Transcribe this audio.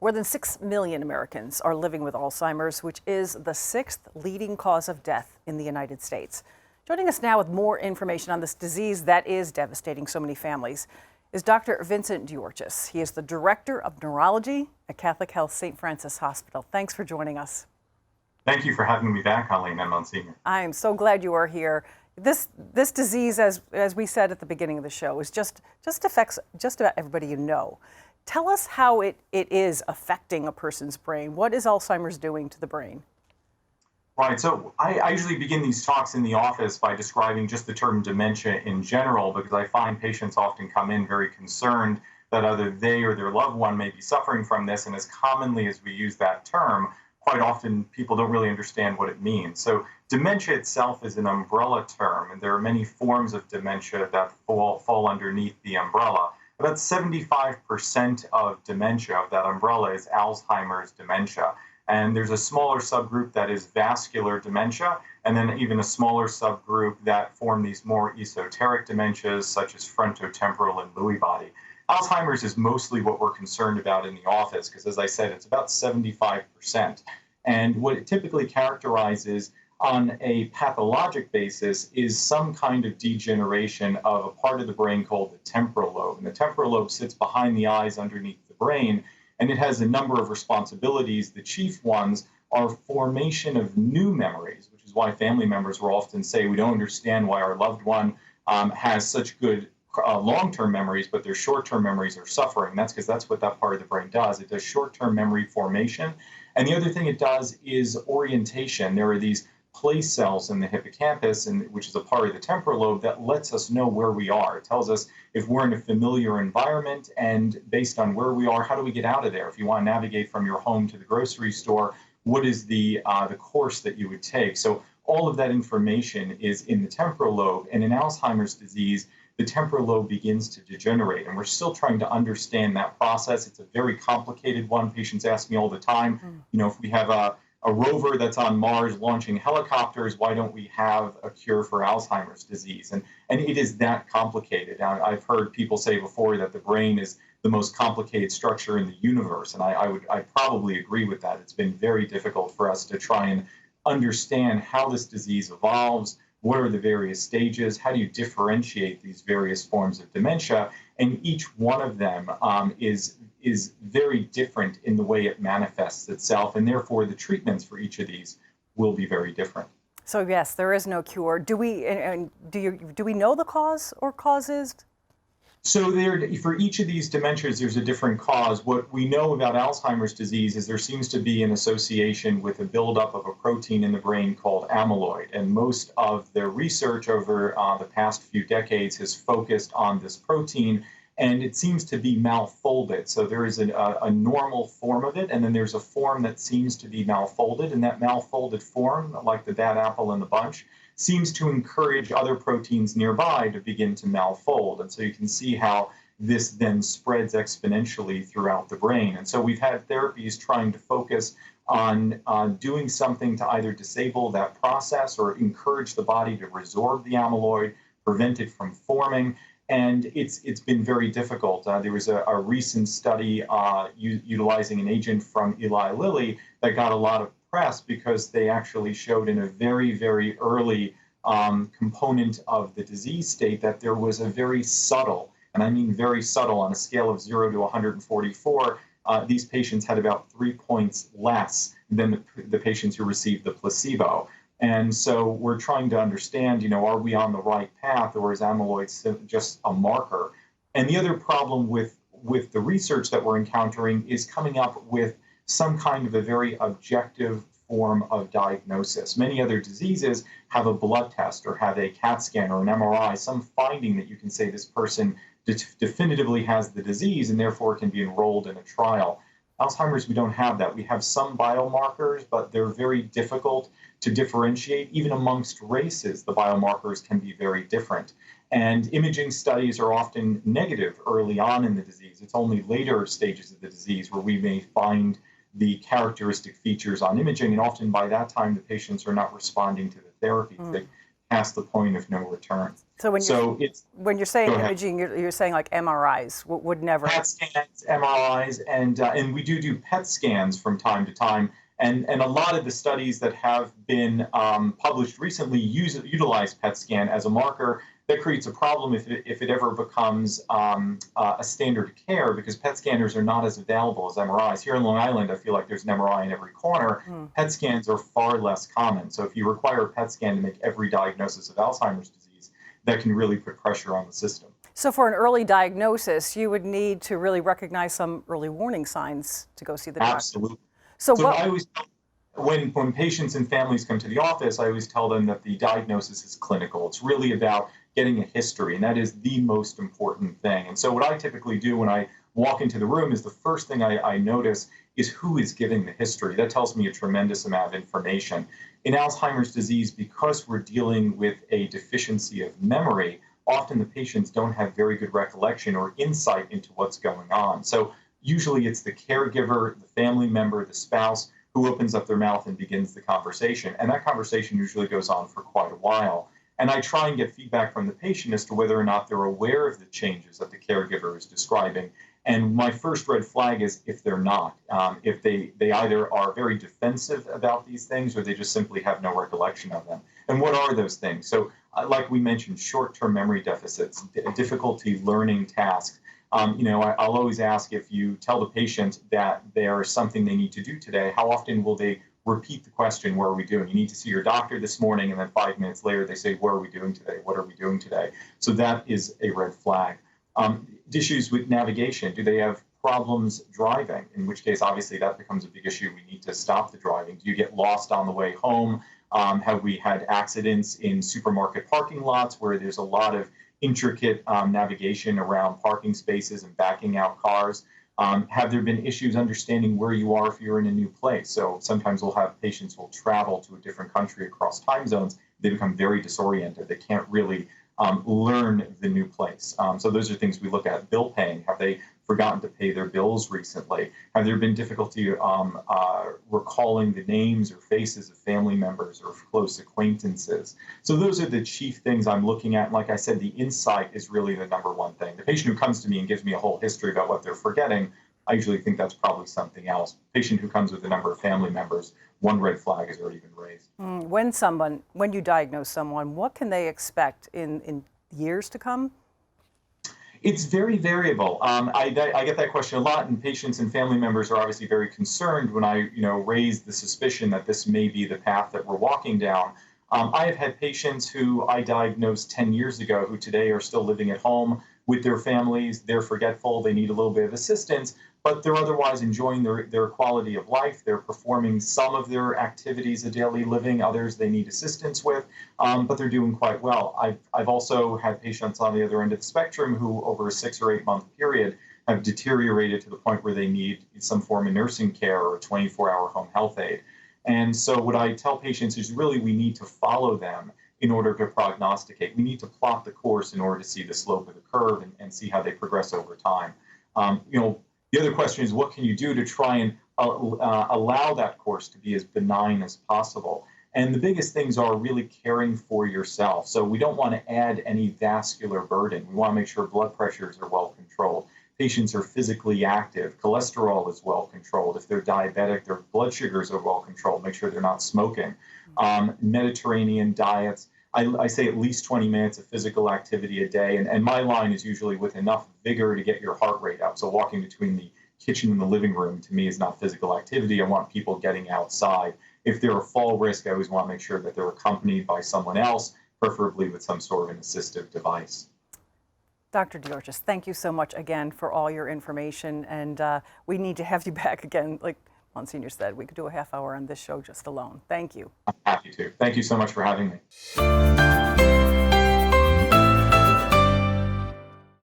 More than 6 million Americans are living with Alzheimer's, which is the sixth leading cause of death in the United States. Joining us now with more information on this disease that is devastating so many families is Dr. Vincent DeOrchis. He is the Director of Neurology at Catholic Health St. Francis Hospital. Thanks for joining us. Thank you for having me back, Colleen and Monsignor. I am so glad you are here. This disease, as we said at the beginning of the show, is just affects just about everybody you know. Tell us how it is affecting a person's brain. What is Alzheimer's doing to the brain? Right, so I usually begin these talks in the office by describing just the term dementia in general, because I find patients often come in very concerned that either they or their loved one may be suffering from this, and as commonly as we use that term, quite often people don't really understand what it means. So dementia itself is an umbrella term, and there are many forms of dementia that fall underneath the umbrella. About 75% of dementia, of that umbrella, is Alzheimer's dementia. And there's a smaller subgroup that is vascular dementia, and then even a smaller subgroup that form these more esoteric dementias, such as frontotemporal and Lewy body. Alzheimer's is mostly what we're concerned about in the office, because as I said, it's about 75%. And what it typically characterizes on a pathologic basis is some kind of degeneration of a part of the brain called the temporal lobe. And the temporal lobe sits behind the eyes underneath the brain, and it has a number of responsibilities. The chief ones are formation of new memories, which is why family members will often say, we don't understand why our loved one has such good long-term memories, but their short-term memories are suffering. That's because that's what that part of the brain does. It does short-term memory formation. And the other thing it does is orientation. There are these place cells in the hippocampus, which is a part of the temporal lobe, that lets us know where we are. It tells us if we're in a familiar environment, and based on where we are, how do we get out of there? If you want to navigate from your home to the grocery store, what is the course that you would take? So all of that information is in the temporal lobe. And in Alzheimer's disease, the temporal lobe begins to degenerate. And we're still trying to understand that process. It's a very complicated one. Patients ask me all the time, if we have a rover that's on Mars launching helicopters, why don't we have a cure for Alzheimer's disease? And it is that complicated. I've heard people say before that the brain is the most complicated structure in the universe, and I probably agree with that. It's been very difficult for us to try and understand how this disease evolves, what are the various stages, how do you differentiate these various forms of dementia, and each one of them is very different in the way it manifests itself, and therefore the treatments for each of these will be very different. So yes, there is no cure. Do we know the cause or causes? So for each of these dementias, there's a different cause. What we know about Alzheimer's disease is there seems to be an association with a buildup of a protein in the brain called amyloid. And most of the research over the past few decades has focused on this protein, and it seems to be malfolded. So there is a normal form of it, and then there's a form that seems to be malfolded. And that malfolded form, like the bad apple in the bunch, seems to encourage other proteins nearby to begin to malfold. And so you can see how this then spreads exponentially throughout the brain. And so we've had therapies trying to focus on doing something to either disable that process or encourage the body to resorb the amyloid, prevent it from forming. And it's been very difficult. There was a recent study utilizing an agent from Eli Lilly that got a lot of press because they actually showed in a very, very early component of the disease state that there was a very subtle, and I mean very subtle, on a scale of 0 to 144, these patients had about 3 points less than the patients who received the placebo. And so we're trying to understand, are we on the right path, or is amyloid just a marker? And the other problem with the research that we're encountering is coming up with some kind of a very objective form of diagnosis. Many other diseases have a blood test or have a CAT scan or an MRI, some finding that you can say this person definitively has the disease and therefore can be enrolled in a trial. Alzheimer's, we don't have that. We have some biomarkers, but they're very difficult to differentiate. Even amongst races, the biomarkers can be very different. And imaging studies are often negative early on in the disease. It's only later stages of the disease where we may find the characteristic features on imaging, and often by that time the patients are not responding to the therapy. past the point of no return. So when you're saying go ahead. imaging, you're saying like MRIs would never. PET scans, MRIs, and we do PET scans from time to time. And a lot of the studies that have been published recently utilize PET scan as a marker. That creates a problem if it ever becomes a standard of care, because PET scanners are not as available as MRIs. Here in Long Island, I feel like there's an MRI in every corner. PET scans are far less common. So if you require a PET scan to make every diagnosis of Alzheimer's disease, that can really put pressure on the system. So for an early diagnosis, you would need to really recognize some early warning signs to go see the doctor. Absolutely. So I always when patients and families come to the office, I always tell them that the diagnosis is clinical. It's really about getting a history, and that is the most important thing. And so what I typically do when I walk into the room is the first thing I notice is who is giving the history. That tells me a tremendous amount of information. In Alzheimer's disease, because we're dealing with a deficiency of memory, often the patients don't have very good recollection or insight into what's going on. So usually it's the caregiver, the family member, the spouse who opens up their mouth and begins the conversation. And that conversation usually goes on for quite a while. And I try and get feedback from the patient as to whether or not they're aware of the changes that the caregiver is describing. And my first red flag is if they're not, if they either are very defensive about these things or they just simply have no recollection of them. And what are those things? So like we mentioned, short-term memory deficits, difficulty learning tasks. I'll always ask, if you tell the patient that there's something they need to do today, how often will they repeat the question, what are we doing? You need to see your doctor this morning, and then 5 minutes later they say, what are we doing today? What are we doing today? So that is a red flag. Issues with navigation. Do they have problems driving? In which case, obviously, that becomes a big issue. We need to stop the driving. Do you get lost on the way home? Have we had accidents in supermarket parking lots where there's a lot of intricate navigation around parking spaces and backing out cars? Have there been issues understanding where you are if you're in a new place? So sometimes we'll have patients who will travel to a different country across time zones. They become very disoriented. They can't really learn the new place. So those are things we look at. Bill paying. Have they forgotten to pay their bills recently? Have there been difficulty recalling the names or faces of family members or close acquaintances? So those are the chief things I'm looking at. And like I said, the insight is really the number one thing. The patient who comes to me and gives me a whole history about what they're forgetting, I usually think that's probably something else. Patient who comes with a number of family members, one red flag has already been raised. When you diagnose someone, what can they expect in years to come? It's very variable. I get that question a lot, and patients and family members are obviously very concerned when I raise the suspicion that this may be the path that we're walking down. I have had patients who I diagnosed 10 years ago who today are still living at home with their families. They're forgetful. They need a little bit of assistance, but they're otherwise enjoying their quality of life. They're performing some of their activities of daily living. Others they need assistance with, but they're doing quite well. I've also had patients on the other end of the spectrum who, over a 6 or 8 month period, have deteriorated to the point where they need some form of nursing care or a 24-hour home health aide. And so what I tell patients is really we need to follow them in order to prognosticate. We need to plot the course in order to see the slope of the curve and see how they progress over time. The other question is, what can you do to try and allow that course to be as benign as possible? And the biggest things are really caring for yourself. So we don't want to add any vascular burden. We want to make sure blood pressures are well controlled. Patients are physically active. Cholesterol is well controlled. If they're diabetic, their blood sugars are well controlled. Make sure they're not smoking. Mediterranean diets. I say at least 20 minutes of physical activity a day. And my line is usually with enough vigor to get your heart rate up. So walking between the kitchen and the living room, to me, is not physical activity. I want people getting outside. If they're a fall risk, I always want to make sure that they're accompanied by someone else, preferably with some sort of an assistive device. Dr. DeOrchis, thank you so much again for all your information. And we need to have you back again. Like Monsignor said, we could do a half hour on this show just alone. Thank you. I'm happy to. Thank you so much for having me.